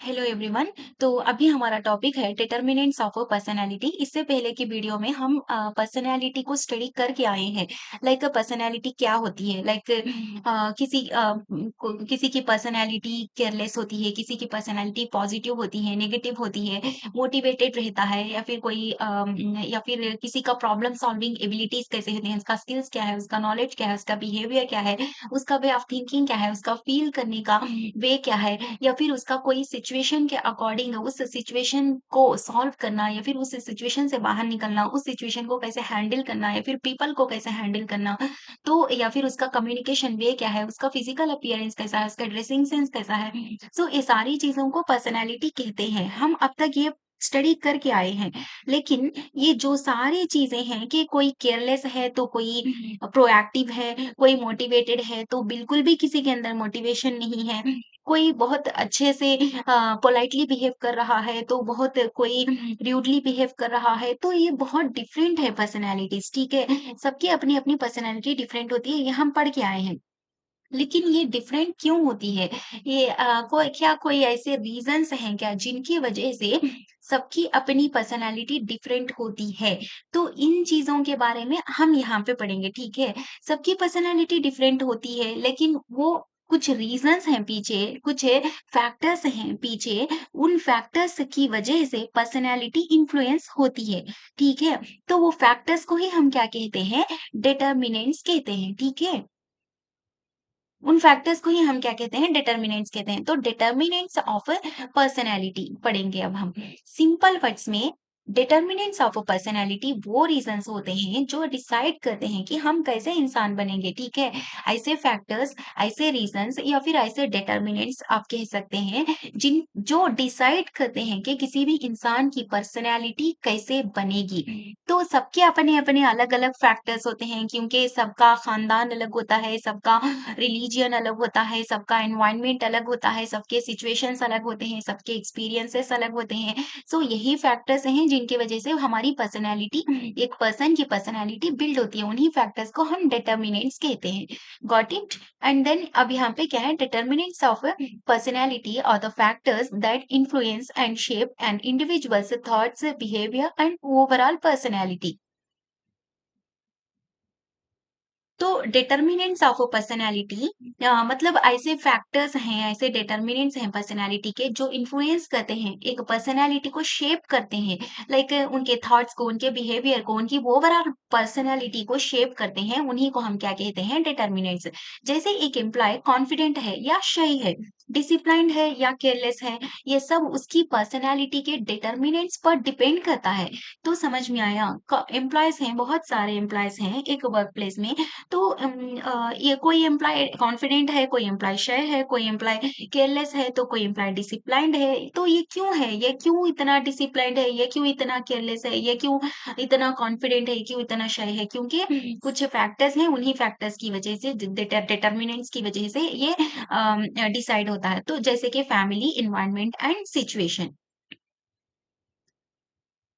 Hello everyone. तो अभी हमारा टॉपिक है डिटर्मिनेंट्स ऑफ अ पर्सनालिटी। इससे पहले की वीडियो में हम पर्सनालिटी को स्टडी करके आए हैं। लाइक पर्सनालिटी क्या होती है। लाइक किसी की पर्सनालिटी केयरलेस होती है, किसी की पर्सनालिटी पॉजिटिव होती है, नेगेटिव होती है, मोटिवेटेड रहता है, या फिर या फिर किसी का प्रॉब्लम सॉल्विंग एबिलिटीज कैसे होती हैं, उसका स्किल्स क्या है, उसका नॉलेज क्या है, उसका बिहेवियर क्या है, उसका वे ऑफ थिंकिंग क्या है, उसका फील करने का वे क्या है, या फिर उसका कोई सिचुएशन के अकॉर्डिंग उस सिचुएशन को सॉल्व करना, या फिर उस सिचुएशन से बाहर निकलना, उस सिचुएशन को कैसे हैंडल करना, या फिर पीपल को कैसे हैंडल करना। तो या फिर उसका कम्युनिकेशन वे क्या है, उसका फिजिकल अपीयरेंस कैसा है, उसका ड्रेसिंग सेंस कैसा है। सो ये सारी चीजों को पर्सनैलिटी कहते हैं। हम अब तक ये स्टडी करके आए हैं। लेकिन ये जो सारी चीजें हैं कि कोई केयरलेस है तो कोई प्रोएक्टिव है, कोई मोटिवेटेड है तो बिल्कुल भी किसी के अंदर मोटिवेशन नहीं है, कोई बहुत अच्छे से पोलाइटली बिहेव कर रहा है तो बहुत कोई र्यूडली बिहेव कर रहा है, तो ये बहुत डिफरेंट है पर्सनैलिटीज। ठीक है, सबकी अपनी अपनी पर्सनैलिटी डिफरेंट होती है, ये हम पढ़ के आए हैं। लेकिन ये डिफरेंट क्यों होती है? ये कोई ऐसे रीजंस हैं क्या जिनकी वजह से सबकी अपनी पर्सनैलिटी डिफरेंट होती है? तो इन चीज़ों के बारे में हम यहाँ पे पढ़ेंगे, ठीक है? सबकी पर्सनैलिटी डिफरेंट होती है, लेकिन वो कुछ रीजंस हैं पीछे, कुछ फैक्टर्स हैं पीछे, उन फैक्टर्स की वजह से पर्सनैलिटी इन्फ्लुएंस होती है, ठीक है? तो वो फैक्टर्स को ही हम क्या कहते हैं? डिटर्मिनेंट्स कहते हैं, ठीक है? उन फैक्टर्स को ही हम क्या कहते हैं? डिटर्मिनेंट्स कहते हैं। तो डिटर्मिनेंट्स ऑफ पर्सनैलिटी पढ़ेंगे अब हम। सिंपल वर्ड्स में डिटर्मिनेंट्स ऑफ पर्सनैलिटी वो रीजंस होते हैं जो डिसाइड करते हैं कि हम कैसे इंसान बनेंगे, ठीक है? ऐसे फैक्टर्स, ऐसे रीजंस या फिर ऐसे डिटर्मिनेंट्स आप कह सकते हैं जिन जो डिसाइड करते हैं कि किसी भी इंसान की पर्सनैलिटी कैसे बनेगी। तो सबके अपने-अपने अलग-अलग फैक्टर्स होते हैं, क्योंकि सबका खानदान अलग होता है, सबका रिलीजियन अलग होता है, सबका एनवायरनमेंट अलग होता है, सबके सिचुएशंस अलग होते हैं, सबके एक्सपीरियंसेस अलग होते हैं। सो यही फैक्टर्स हैं जिनकी वजह से हमारी पर्सनैलिटी, एक पर्सन की पर्सनैलिटी बिल्ड होती है। उन्हीं फैक्टर्स को हम डिटर्मिनेंट्स कहते हैं। Got it? एंड देन अब यहाँ पे क्या है? Determinants of personality are the factors that influence and shape an individual's thoughts, behavior and overall personality. तो डिटर्मिनेंट्स ऑफ अ पर्सनैलिटी मतलब ऐसे फैक्टर्स हैं, ऐसे डिटर्मिनेंट्स हैं पर्सनैलिटी के जो इन्फ्लुएंस करते हैं, एक पर्सनैलिटी को शेप करते हैं। लाइक उनके थॉट्स को, उनके बिहेवियर को, उनकी ओवरऑल पर्सनैलिटी को शेप करते हैं, उन्हीं को हम क्या कहते हैं? डिटर्मिनेंट्स। जैसे एक एम्प्लॉय कॉन्फिडेंट है या शाई है, डिसिप्लिन्ड है या केयरलेस है, ये सब उसकी पर्सनैलिटी के डिटर्मिनेंट्स पर डिपेंड करता है। तो समझ में आया? एम्प्लॉयज हैं, बहुत सारे एम्प्लॉयज हैं एक वर्क प्लेस में। तो ये कोई एम्प्लॉय कॉन्फिडेंट है, कोई एम्प्लॉय शाय है, कोई एम्प्लॉय केयरलेस है, तो कोई एम्प्लॉय डिसिप्लिन्ड है। तो ये क्यों है? ये क्यों इतना डिसिप्लिन्ड है? ये क्यों इतना केयरलेस है? ये क्यों इतना कॉन्फिडेंट है? क्यों इतना शाय है? क्योंकि कुछ फैक्टर्स हैं, उन्हीं फैक्टर्स की वजह से, डिटर्मिनेंट्स की वजह से ये डिसाइड होता है। तो जैसे कि family, environment and situation.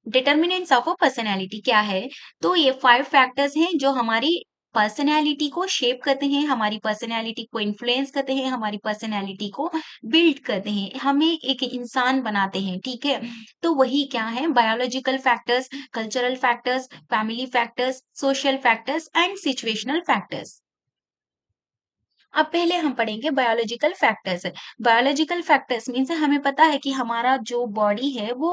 Determinants of a personality क्या है? तो ये 5 फैक्टर्स हैं जो हमारी पर्सनैलिटी को शेप करते हैं, हमारी पर्सनैलिटी को इन्फ्लुएंस करते हैं, हमारी पर्सनैलिटी को बिल्ड करते हैं, हमें एक इंसान बनाते हैं, ठीक है? तो वही क्या है? Biological factors, cultural factors, family factors, social factors and situational factors. अब पहले हम पढ़ेंगे biological factors. Biological factors means हमें पता है कि हमारा जो बॉडी है वो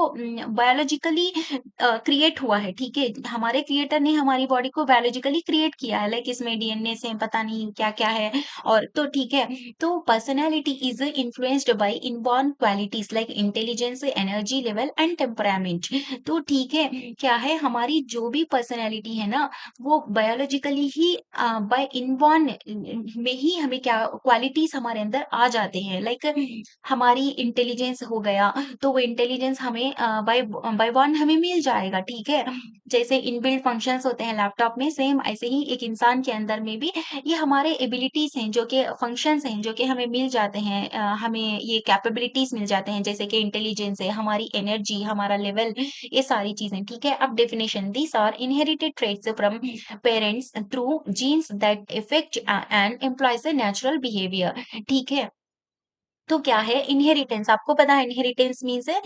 बायोलॉजिकली क्रिएट हुआ है, ठीक है? हमारे क्रिएटर ने हमारी बॉडी को बायोलॉजिकली क्रिएट किया है, लाइक इसमें डीएनए से पता नहीं क्या-क्या है। और तो ठीक है, तो personality is influenced by inborn qualities like intelligence, energy level and temperament. तो ठीक है, क्या है? हमारी जो भी पर्सनैलिटी है ना, वो बायोलॉजिकली ही बाय इनबॉर्न में ही हमें क्या क्वालिटीज़ हमारे अंदर आ जाते हैं। लाइक हमारी इंटेलिजेंस हो गया, तो वो इंटेलिजेंस हमें बाय बॉर्न हमें मिल जाएगा, ठीक है? जैसे इनबिल्ट फंक्शंस होते हैं लैपटॉप में, सेम ऐसे ही एक इंसान के अंदर में भी ये हमारे एबिलिटीज़ हैं, जो कि फंक्शंस हैं, जो कि हमें मिल जाते हैं। हमें ये कैपेबिलिटीज़ मिल जाते हैं, जैसे कि इंटेलिजेंस है, हमारी एनर्जी, हमारा लेवल, ये सारी चीज़ें, ठीक है? अब definition, these are inherited traits from parents through genes that affect and employees a natural behaviour, ठीक है? तो क्या है इनहेरिटेंस आपको पता है इनहेरिटेंस मीन्स है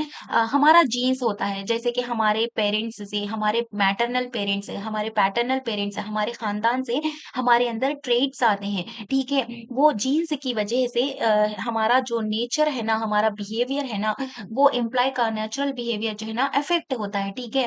हमारा जीन्स होता है जैसे कि हमारे पेरेंट्स से हमारे मैटरनल पेरेंट्स से हमारे पैटर्नल पेरेंट्स से हमारे खानदान से हमारे अंदर ट्रेड्स आते हैं ठीक है वो जीन्स की वजह से हमारा जो नेचर है ना हमारा बिहेवियर है ना वो एम्प्लॉय का नेचुरल बिहेवियर जो है ना अफेक्ट होता है ठीक है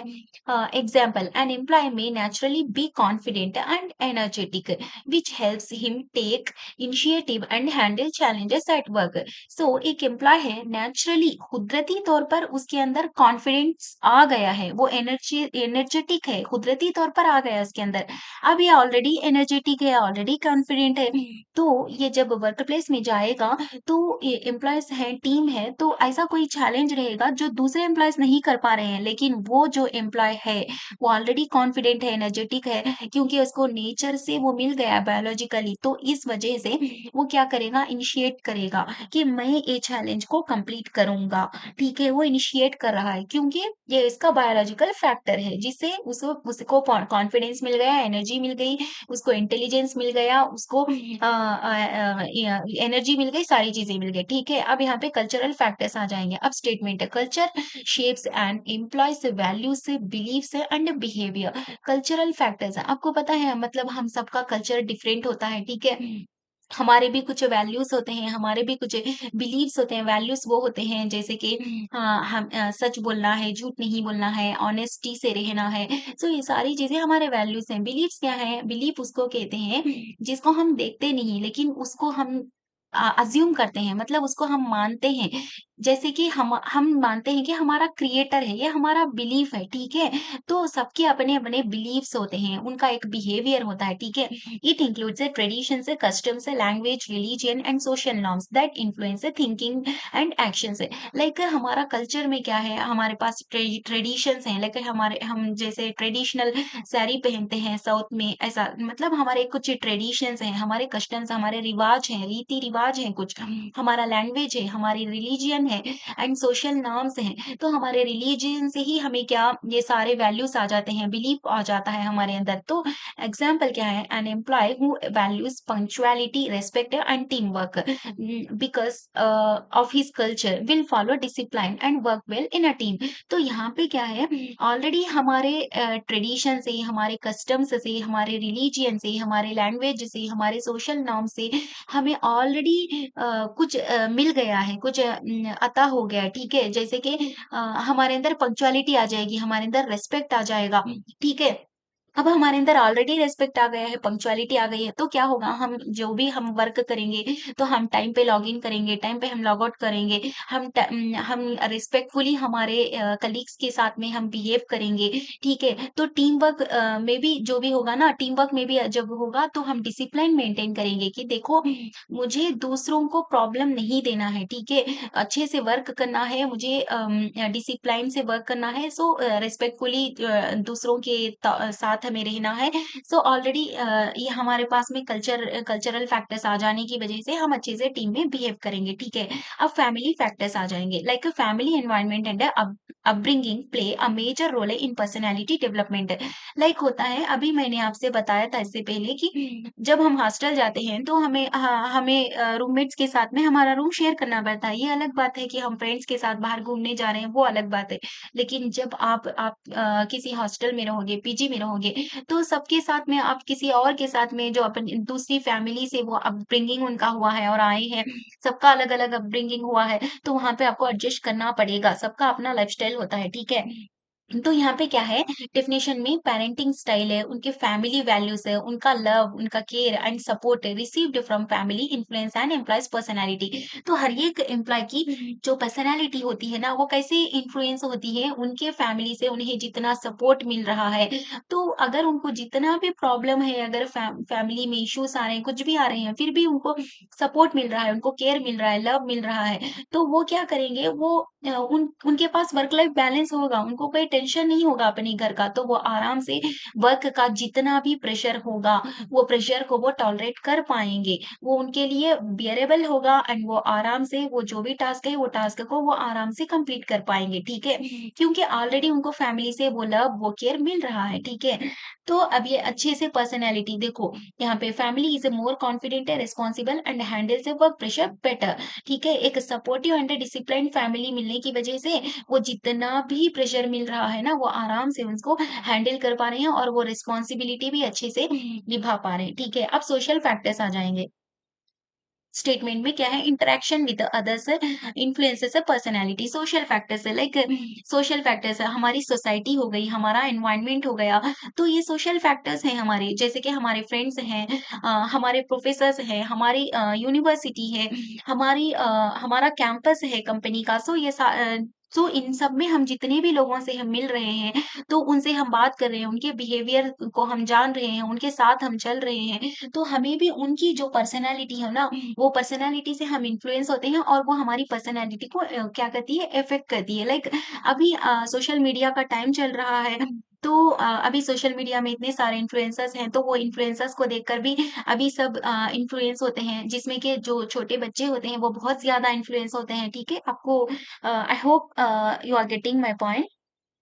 एग्जाम्पल एन एम्प्लॉय में naturally be confident and energetic which helps him take initiative and handle challenges at work so एक एम्प्लॉय है नेचुरली कुदरती तौर पर उसके अंदर कॉन्फिडेंस आ गया है वो एनर्जेटिक है कुदरती तौर पर आ गया है उसके अंदर अब ये ऑलरेडी एनर्जेटिक है ऑलरेडी कॉन्फिडेंट है तो ये जब वर्क प्लेस में जाएगा तो ये एम्प्लॉयज है टीम है तो ऐसा कोई चैलेंज रहेगा जो दूसरे एम्प्लॉयज नहीं कर पा रहे हैं लेकिन वो जो एम्प्लॉय है वो ऑलरेडी कॉन्फिडेंट है एनर्जेटिक है क्योंकि उसको नेचर से वो मिल गया बायोलॉजिकली तो इस वजह से वो क्या करेगा इनिशिएट करेगा कि मैं ये चैलेंज को कंप्लीट करूंगा ठीक है वो इनिशिएट कर रहा है क्योंकि ये इसका बायोलॉजिकल फैक्टर है जिससे उसको उसको कॉन्फिडेंस मिल गया एनर्जी मिल गई उसको इंटेलिजेंस मिल गया उसको एनर्जी मिल गई सारी चीजें मिल गई ठीक है अब यहाँ पे कल्चरल फैक्टर्स आ जाएंगे अब स्टेटमेंट है culture shapes and employees values beliefs and behaviour cultural factors आपको पता है मतलब हम सबका कल्चर डिफरेंट होता है ठीक है हमारे भी कुछ वैल्यूज होते हैं हमारे भी कुछ बिलीव्स होते हैं वैल्यूज वो होते हैं जैसे कि हम सच बोलना है झूठ नहीं बोलना है ऑनेस्टी से रहना है सो ये सारी चीजें हमारे वैल्यूज हैं बिलीव्स क्या है बिलीव उसको कहते हैं जिसको हम देखते नहीं लेकिन उसको हम अज्यूम करते हैं मतलब उसको हम मानते हैं जैसे कि हम मानते हैं कि हमारा क्रिएटर है ये हमारा बिलीफ है ठीक है तो सबके अपने अपने बिलीव्स होते हैं उनका एक बिहेवियर होता है ठीक है it includes traditions customs language religion and social norms that influence thinking and actions like हमारा कल्चर में क्या है हमारे पास ट्रेडिशंस हैं लाइक हमारे हम जैसे ट्रेडिशनल साड़ी पहनते हैं साउथ में ऐसा मतलब हमारे कुछ ट्रेडिशंस हैं हमारे कस्टम्स हमारे रिवाज हैं रीति रिवाज हैं कुछ हमारा लैंग्वेज है हमारी रिलीजियन है एंड सोशल नॉर्म्स हैं तो हमारे रिलीजन से ही हमें क्या ये सारे वैल्यूज आ जाते हैं बिलीफ आ जाता है हमारे अंदर तो एग्जाम्पल क्या है an employee who values punctuality respect and team work because of his culture will follow discipline and work well in a team तो यहाँ पे क्या है ऑलरेडी हमारे ट्रेडिशन से हमारे कस्टम्स से हमारे रिलीजियन से हमारे लैंग्वेज से हमारे सोशल नॉर्म से हमें ऑलरेडी कुछ मिल गया है कुछ अता हो गया है ठीक है जैसे कि हमारे अंदर पंक्चुअलिटी आ जाएगी हमारे अंदर रेस्पेक्ट आ जाएगा ठीक है अब हमारे अंदर ऑलरेडी रिस्पेक्ट आ गया है, पंक्चुअलिटी आ गई है, तो क्या होगा हम जो भी हम वर्क करेंगे, तो हम टाइम पे लॉगिन करेंगे, टाइम पे हम लॉग आउट करेंगे, हम रिस्पेक्टफुली हमारे कलीग्स के साथ में हम बिहेव करेंगे, ठीक है? तो टीम वर्क में भी जो भी होगा ना, टीम वर्क में भी जब होगा तो हम डिसिप्लिन मेंटेन करेंगे कि देखो मुझे दूसरों को प्रॉब्लम नहीं देना है, ठीक है? अच्छे से वर्क करना है, मुझे डिसिप्लिन से वर्क करना है, सो रिस्पेक्टफुली दूसरों के साथ हमें रहना है। सो ऑलरेडी ये हमारे पास में कल्चरल फैक्टर्स आ जाने की वजह से हम अच्छे से टीम में बिहेव करेंगे, ठीक है? अब फैमिली फैक्टर्स आ जाएँगे, like family environment and upbringing play a major role in personality development. Like होता है, अभी मैंने आपसे बताया था इससे पहले कि जब हम हॉस्टल जाते हैं तो हमें रूममेट्स के साथ में हमारा रूम शेयर करना पड़ता है। ये अलग बात है कि हम फ्रेंड्स के साथ बाहर घूमने जा रहे हैं, वो अलग बात है। लेकिन जब आप किसी हॉस्टल में रहोगे, पीजी में रहोगे, तो सबके साथ में आप किसी और के साथ में जो अपन दूसरी फैमिली से वो अपब्रिंगिंग उनका हुआ है और आए हैं, सबका अलग-अलग अपब्रिंगिंग हुआ है, तो वहाँ पे आपको एडजस्ट करना पड़ेगा। सबका अपना लाइफ़स्टाइल होता है, ठीक है? तो यहाँ पे क्या है डेफिनेशन में पेरेंटिंग स्टाइल है उनके फैमिली वैल्यूज है उनका लव उनका care and support received from family influence and employees personality तो हर एक एम्प्लॉय की जो पर्सनैलिटी होती है ना वो कैसे इन्फ्लुएंस होती है उनके फैमिली से उन्हें जितना सपोर्ट मिल रहा है तो अगर उनको जितना भी प्रॉब्लम है अगर फैमिली में इश्यूज आ रहे हैं कुछ भी आ रहे हैं फिर भी उनको सपोर्ट मिल रहा है उनको केयर मिल रहा है लव मिल रहा है तो वो क्या करेंगे वो उनके पास वर्क लाइफ बैलेंस होगा उनको कोई टेंशन नहीं होगा अपने घर का, तो वो आराम से वर्क का जितना भी प्रेशर होगा, वो प्रेशर को वो टॉलरेट कर पाएँगे। वो उनके लिए बियरेबल होगा एंड वो आराम से वो जो भी टास्क है, वो टास्क को वो आराम से कंप्लीट कर पाएँगे, ठीक है? क्योंकि ऑलरेडी उनको फैमिली से वो लव, वो केयर मिल रहा है, ठीक है? तो अब ये अच्छे से पर्सनैलिटी देखो, यहाँ पे family is more confident, responsible and handles the work pressure better, ठीक है? एक सपोर्टिव एंड डिसिप्लिन्ड फैमिली मिलने की वजह से वो जितना भी प्रेशर मिल रहा है ना, वो आराम से उसको हैंडल कर पा रहे हैं और वो रिस्पॉन्सिबिलिटी भी अच्छे से निभा पा रहे हैं, ठीक है? अब सोशल फैक्टर्स आ जाएँगे। स्टेटमेंट में क्या है, interaction with others influences a personality. Social factors है, लाइक सोशल फैक्टर्स है, हमारी सोसाइटी हो गई, हमारा एनवायरनमेंट हो गया, तो ये सोशल फैक्टर्स हैं हमारे, जैसे कि हमारे फ्रेंड्स हैं, हमारे प्रोफेसर्स हैं, हमारी यूनिवर्सिटी है, हमारा कैंपस है कंपनी का। सो इन सब में हम जितने भी लोगों से हम मिल रहे हैं, तो उनसे हम बात कर रहे हैं, उनके बिहेवियर को हम जान रहे हैं, उनके साथ हम चल रहे हैं, तो हमें भी उनकी जो पर्सनैलिटी है ना, वो पर्सनैलिटी से हम इन्फ्लुएंस होते हैं और वो हमारी पर्सनैलिटी को क्या करती है, इफ़ेक्ट करती है। लाइक अभी सोशल मीडिया का टाइम चल रहा है, तो अभी सोशल मीडिया में इतने सारे इन्फ्लुएंसर्स हैं, तो वो इन्फ्लुएंसर्स को देखकर भी अभी सब इन्फ्लुएंस होते हैं, जिसमें कि जो छोटे बच्चे होते हैं, वो बहुत ज़्यादा इन्फ्लुएंस होते हैं, ठीक है? आपको I hope you are getting my point.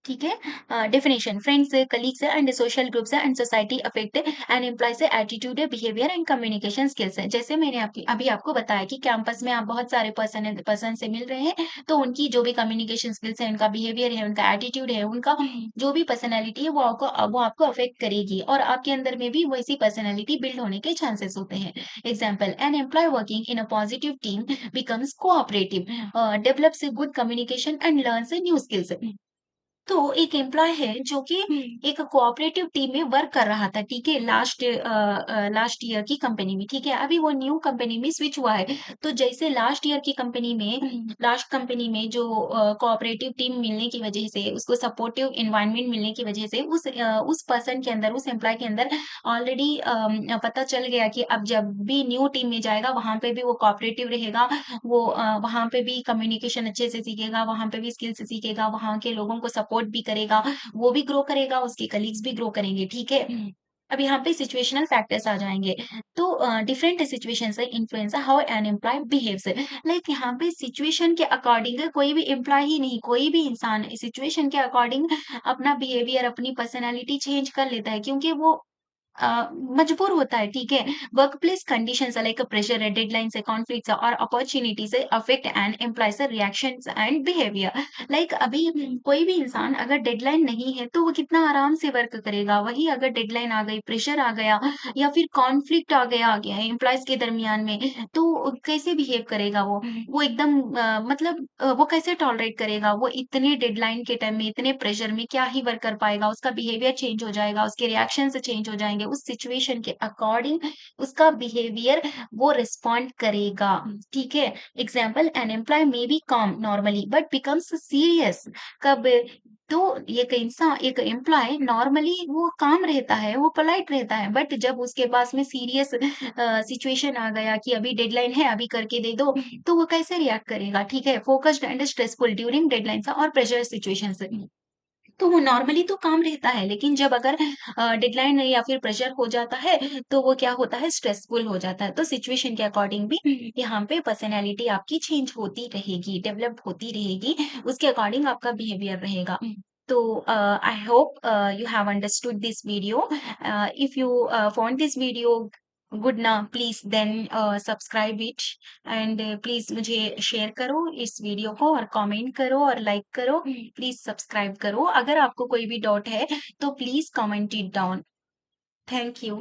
ठीक है। डेफिनेशन, फ्रेंड्स है, कलीग्स है एंड सोशल ग्रुप्स है and society affect and employees है, एटीट्यूड है, बिहेवियर एंड कम्युनिकेशन स्किल्स है। जैसे मैंने अभी आपको बताया कि कैंपस में आप बहुत सारे पर्सन से मिल रहे हैं, तो उनकी जो भी कम्युनिकेशन स्किल्स है, उनका बिहेवियर है, उनका एटीट्यूड है, उनका जो भी पर्सनैलिटी है, वो आपको अफेक्ट करेगी और आपके अंदर में भी वैसी पर्सनैलिटी बिल्ड होने के चांसेस होते हैं। Example, an employee working in a positive team becomes cooperative, develops good communication and learns new skills. तो एक एम्प्लॉयी है जो कि एक कोऑपरेटिव टीम में वर्क कर रहा था, ठीक है? लास्ट ईयर की कंपनी में, ठीक है? अभी वो न्यू कंपनी में स्विच हुआ है। तो जैसे लास्ट कंपनी में जो कोऑपरेटिव टीम मिलने की वजह से, उसको सपोर्टिव एनवायरनमेंट मिलने की वजह से उस पर्सन के अंदर, उस एम्प्लॉयी के अंदर ऑलरेडी पता चल गया कि अब जब भी न्यू टीम में जाएगा, वहाँ पे भी वो कोऑपरेटिव रहेगा, वो वहाँ पे भी कम्युनिकेशन अच्छे से सीखेगा, वहाँ पे भी स्किल्स सीखेगा, वहाँ के लोगों को सपोर्ट भी करेगा, वो भी ग्रो करेगा, उसके कलीग्स भी ग्रो करेंगे, ठीक है? अब यहाँ पे सिचुएशनल फैक्टर्स आ जाएँगे। तो डिफरेंट सिचुएशन से influence how an employee behaves. Like यहाँ पे सिचुएशन के अकॉर्डिंग कोई भी एम्प्लॉयी ही नहीं, कोई भी इंसान सिचुएशन के अकॉर्डिंग अपना बिहेवियर, अपनी पर्सनैलिटी चेंज कर लेता है, क्योंकि वो मजबूर होता है, ठीक है? वर्कप्लेस कंडीशंस लाइक प्रेशर है, डेडलाइन्स है, कॉन्फ्लिक्ट्स है और opportunities affect an employees reactions and behaviour. Like अभी कोई भी इंसान अगर डेडलाइन नहीं है, तो वो कितना आराम से वर्क करेगा। वहीं अगर डेडलाइन आ गई, प्रेशर आ गया या फिर कॉन्फ्लिक्ट आ गया एम्प्लॉयज के दरमियान में, तो कैसे बिहेव करेगा वो? वो एकदम मतलब वो कैसे टॉलरेट करेगा? वो इतने डेडलाइन के टाइम में, इतने प्रेशर में क्या ही वर्क कर पाएगा? उसका बिहेवियर चेंज हो जाएगा, उसके रिएक्शंस चेंज हो जाएँगे, उस सिचुएशन के अकॉर्डिंग उसका बिहेवियर वो रिस्पॉन्ड करेगा, ठीक है? Example, an employee may be calm normally but becomes serious. कब? तो एक एम्प्लॉयी नॉर्मली वो काम रहता है, वो पोलाइट रहता है, बट जब उसके पास में सीरियस सिचुएशन आ गया कि अभी डेडलाइन है, अभी करके दे दो, तो वो कैसे रिएक्ट करेगा, ठीक है? Focused and stressful during deadlines और प्रेशर सिचुएशंस। तो वो नॉर्मली तो काम रहता है, लेकिन जब अगर डेडलाइन या फिर प्रेशर हो जाता है, तो वो क्या होता है, स्ट्रेसफुल हो जाता है। तो सिचुएशन के अकॉर्डिंग भी यहाँ पे पर्सनैलिटी आपकी चेंज होती रहेगी, डेवलप होती रहेगी, उसके अकॉर्डिंग आपका बिहेवियर रहेगा। तो I hope you have understood this video. If you found this video good ना, please then subscribe it and please मुझे शेयर करो इस वीडियो को और कमेंट करो और लाइक करो। प्लीज सब्सक्राइब करो। अगर आपको कोई भी डाउट है, तो please comment it down. Thank you.